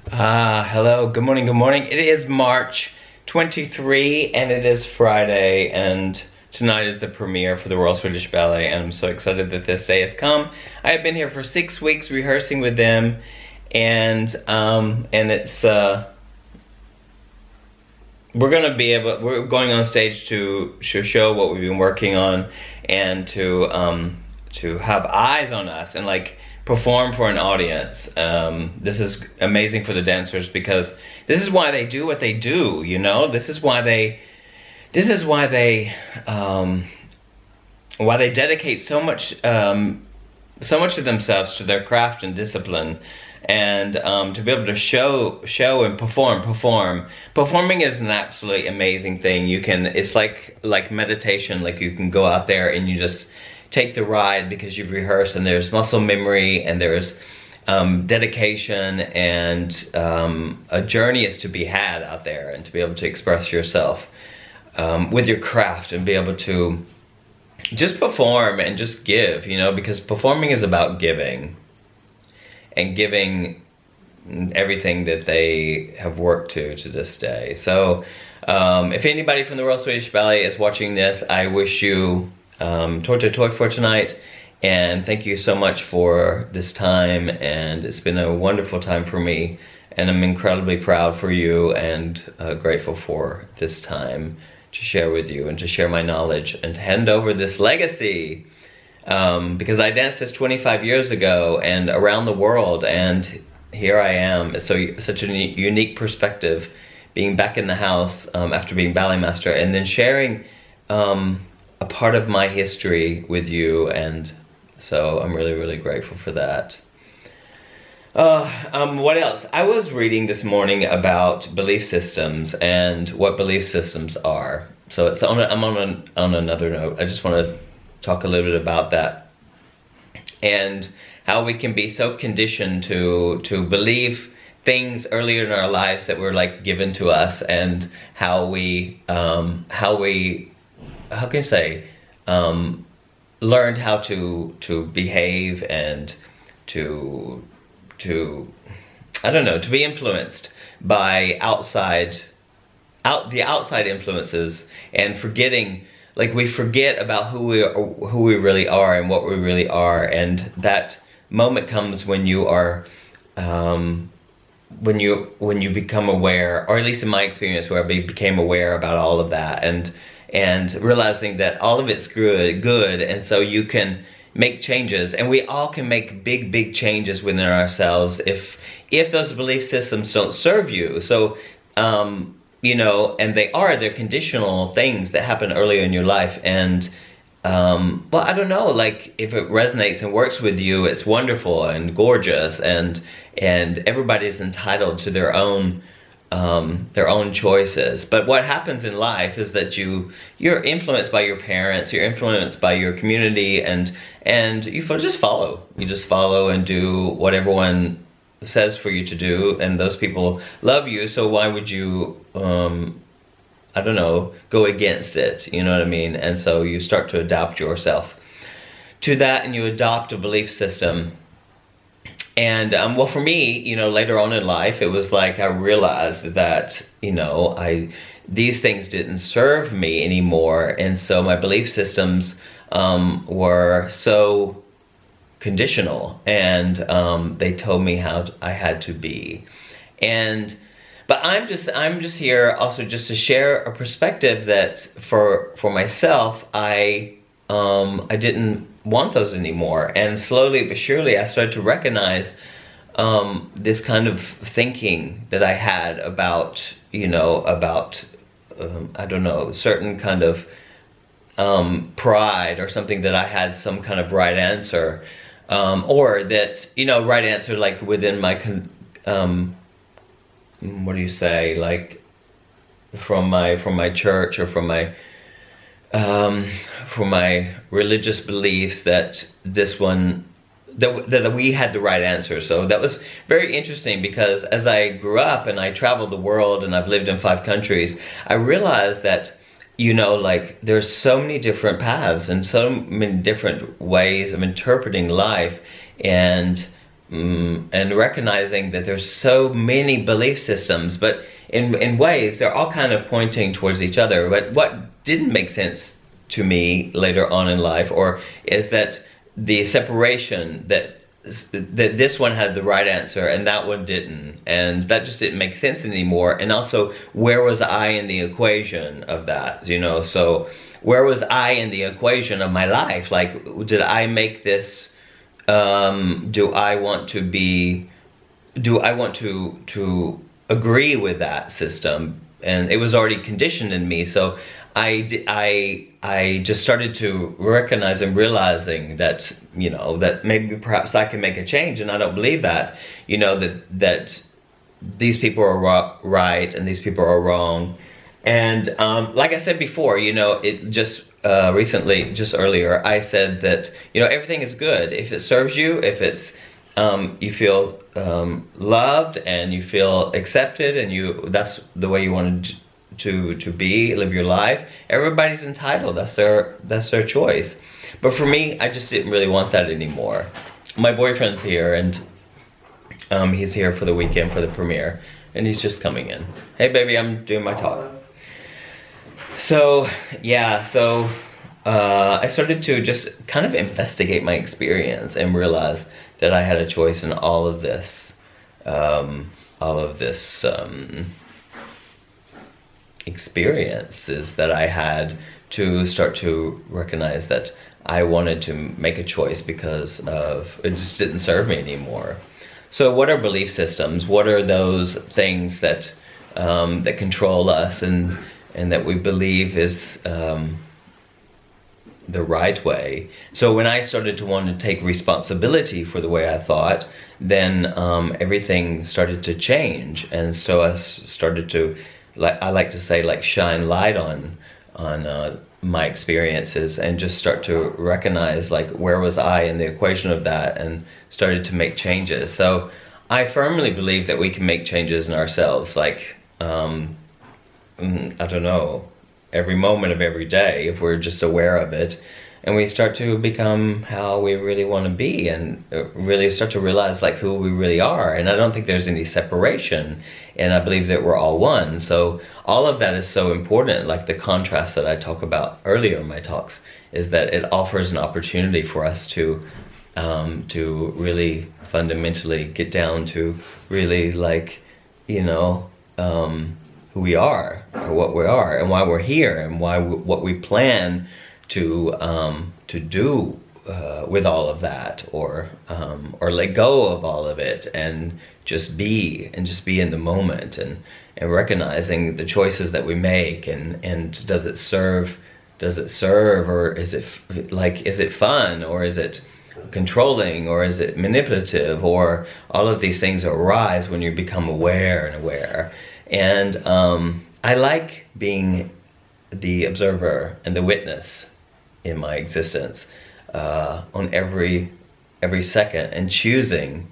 Hello, good morning, good morning. It is March 23 and it is Friday, and tonight is the premiere for the Royal Swedish Ballet, and I'm so excited that this day has come. I have been here for 6 weeks rehearsing with them, and it's we're going on stage to show what we've been working on, and to have eyes on us and like perform for an audience. This is amazing for the dancers because this is why they do what they do, you know? This is why they dedicate so much of themselves to their craft and discipline, and to be able to show and perform. Performing is an absolutely amazing thing. It's like meditation. Like, you can go out there and you just take the ride because you've rehearsed, and there's muscle memory, and there's dedication, and a journey is to be had out there, and to be able to express yourself with your craft, and be able to just perform and just give, you know, because performing is about giving, and giving everything that they have worked to this day. So if anybody from the Royal Swedish Ballet is watching this, I wish you toi for tonight, and thank you so much for this time, and it's been a wonderful time for me, and I'm incredibly proud for you, and grateful for this time to share with you, and to share my knowledge, and to hand over this legacy, because I danced this 25 years ago and around the world, and here I am. It's such a unique perspective, being back in the house after being ballet master, and then sharing a part of my history with you, and so I'm really, really grateful for that. What else? I was reading this morning about belief systems and what belief systems are. So I'm on another note. I just want to talk a little bit about that, and how we can be so conditioned to believe things earlier in our lives that were like given to us, and how we learned how to behave, and to I don't know, to be influenced by the outside influences, and forgetting, like, we forget about who we really are and what we really are. And that moment comes when you are when you become aware, or at least in my experience, where I became aware about all of that, and realizing that all of it's good, and so you can make changes, and we all can make big changes within ourselves if those belief systems don't serve you. So you know, and they're conditional things that happen earlier in your life, and well, I don't know, like, if it resonates and works with you, it's wonderful and gorgeous, and everybody's entitled to their own choices. But what happens in life is that you're influenced by your parents, you're influenced by your community, and you just follow. You just follow and do what everyone says for you to do, and those people love you, so why would you I don't know, go against it, you know what I mean? And so you start to adapt yourself to that, and you adopt a belief system. And well, for me, you know, later on in life, it was like I realized that, you know, these things didn't serve me anymore, and so my belief systems were so conditional, and they told me how I had to be. But I'm just here also just to share a perspective that for myself, I didn't want those anymore, and slowly but surely I started to recognize this kind of thinking that I had about, you know, I don't know, certain kind of pride, or something, that I had some kind of right answer, or that, you know, right answer, like within my what do you say, like from my church, or from my religious beliefs, that we had the right answer. So that was very interesting, because as I grew up and I traveled the world, and I've lived in 5 countries, I realized that, you know, like, there's so many different paths and so many different ways of interpreting life, and and recognizing that there's so many belief systems, but in ways they're all kind of pointing towards each other. But what didn't make sense to me later on in life, or is that the separation that this one had the right answer and that one didn't, and that just didn't make sense anymore. And also, where was I in the equation of that, you know? So where was I in the equation of my life? Like, did I make this, do I want to agree with that system? And it was already conditioned in me. So I just started to recognize and realizing that, you know, that maybe perhaps I can make a change. And I don't believe that, you know, that these people are right and these people are wrong. And like I said before, you know, it just recently, just earlier, I said that, you know, everything is good if it serves you, if it's you feel loved and you feel accepted, and that's the way you want to be, live your life. Everybody's entitled. That's their choice. But for me, I just didn't really want that anymore. My boyfriend's here, and he's here for the weekend for the premiere, and he's just coming in. Hey baby, I'm doing my talk. So yeah, I started to just kind of investigate my experience and realize that I had a choice in all of this experiences that I had, to start to recognize that I wanted to make a choice because it just didn't serve me anymore. So what are belief systems? What are those things that that control us and that we believe is the right way? So when I started to want to take responsibility for the way I thought, then everything started to change. And so I started to, I like to say, like, shine light on my experiences and just start to recognize, like, where was I in the equation of that, and started to make changes. So I firmly believe that we can make changes in ourselves, like, I don't know, every moment of every day, if we're just aware of it, and we start to become how we really want to be, and really start to realize, like, who we really are. And I don't think there's any separation, and I believe that we're all one. So all of that is so important. Like the contrast that I talk about earlier in my talks is that it offers an opportunity for us to really fundamentally get down to really, like, you know, who we are, or what we are, and why we're here, and what we plan to do with all of that, or let go of all of it, and just be in the moment, and recognizing the choices that we make, and does it serve, or is it fun, or is it controlling, or is it manipulative, or all of these things arise when you become aware. And I like being the observer and the witness in my existence on every second, and choosing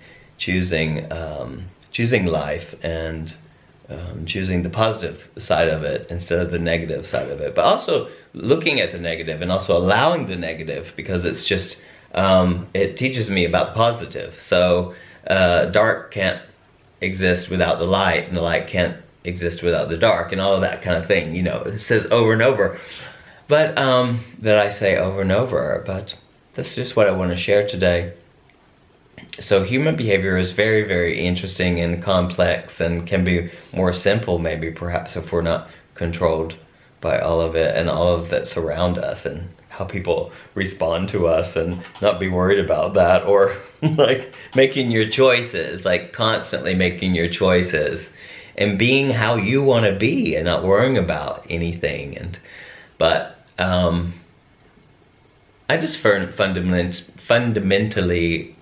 life, and choosing the positive side of it instead of the negative side of it, but also looking at the negative and also allowing the negative, because it's just it teaches me about the positive. So dark can't exist without the light, and the light can't exist without the dark, and all of that kind of thing, you know. It says over and over, but that I say over and over, but that's just what I want to share today. So human behavior is very, very interesting and complex, and can be more simple, maybe, perhaps, if we're not controlled by all of it and all of that's around us, and how people respond to us, and not be worried about that, or like making your choices, like constantly making your choices, and being how you want to be, and not worrying about anything. But I just fundamentally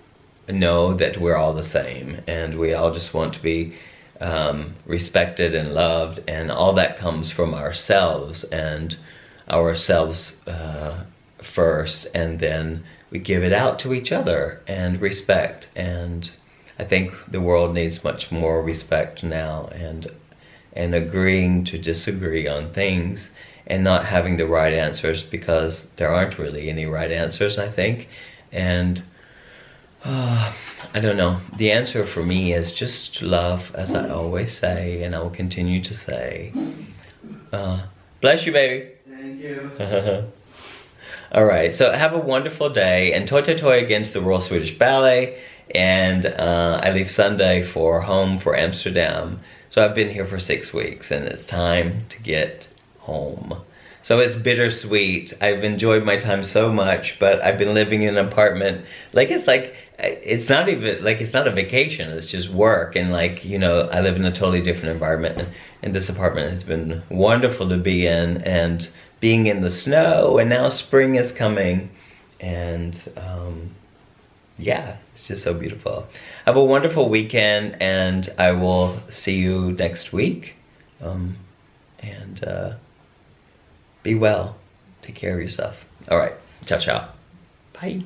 know that we're all the same, and we all just want to be respected and loved, and all that comes from ourselves, and ourselves first, and then we give it out to each other, and respect. And I think the world needs much more respect now, and agreeing to disagree on things, and not having the right answers, because there aren't really any right answers, I think. And I don't know. The answer for me is just love, as I always say, and I will continue to say. Bless you, baby. Thank you. All right, so have a wonderful day, and toi toi toi again to the Royal Swedish Ballet, and I leave Sunday for home for Amsterdam. So I've been here for 6 weeks, and it's time to get home. So it's bittersweet. I've enjoyed my time so much, but I've been living in an apartment. It's not even, like, it's not a vacation, it's just work. And like, you know, I live in a totally different environment. And this apartment has been wonderful to be in, and being in the snow, and now spring is coming. And yeah, it's just so beautiful. Have a wonderful weekend, and I will see you next week. Be well. Take care of yourself. All right. Ciao, ciao. Bye.